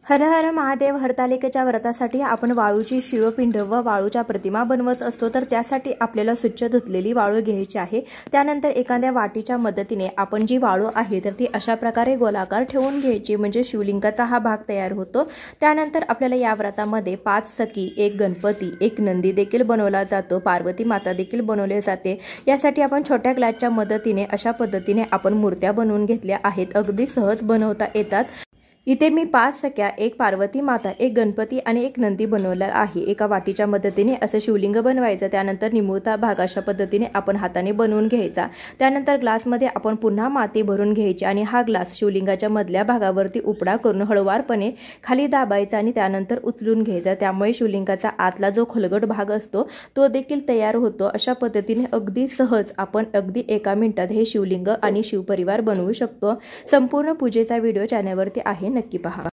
हर हर महादेव. हरतालिकेच्या व्रतासाठी आपण वाळूची शिवपिंड व वाळूच्या प्रतिमा बनवत असतो, तर त्यासाठी आपल्याला स्वच्छ धुतलेली वाळू घ्यायची आहे। त्यानंतर एखाद्या वाटीच्या मदतीने आपण जी वाळू आहे तर ती अशा प्रकारे गोलाकार ठेवून घ्यायची, म्हणजे शिवलिंगाचा हा भाग तयार होतो। त्यानंतर आपल्याला या व्रतामध्ये 5 सखी, एक गणपती, एक नंदी देखील बनवला जातो, पार्वती माता देखील बनवले जाते। यासाठी आपण छोट्या ग्लासच्या मदतीने अशा पद्धतीने आपण मूर्त्या बनवून घेतल्या आहेत, अगदी सहज बनवता येतात। इथे मी 5 सख्या, एक पार्वती माता, एक गणपती आणि एक नंदी बनवला आहे। एका वाटीच्या मदतीने असं शिवलिंग बनवायचं। त्यानंतर निमुळता भाग अशा पद्धतीने आपण हाताने बनवून घ्यायचा। त्यानंतर ग्लासमध्ये आपण पुन्हा माती भरून घ्यायची आणि हा ग्लास शिवलिंगाच्या मधल्या भागावरती उपडा करून हळूवारपणे खाली दाबायचा आणि त्यानंतर उचलून घ्यायचा। त्यामुळे शिवलिंगाचा आतला जो खोलगट भाग असतो तो देखील तयार होतो। अशा पद्धतीने अगदी सहज आपण अगदी 1 मिनिटात हे शिवलिंग आणि शिवपरिवार बनवू शकतो। संपूर्ण पूजेचा व्हिडिओ चॅनलवरती आहे, नक्की पहा।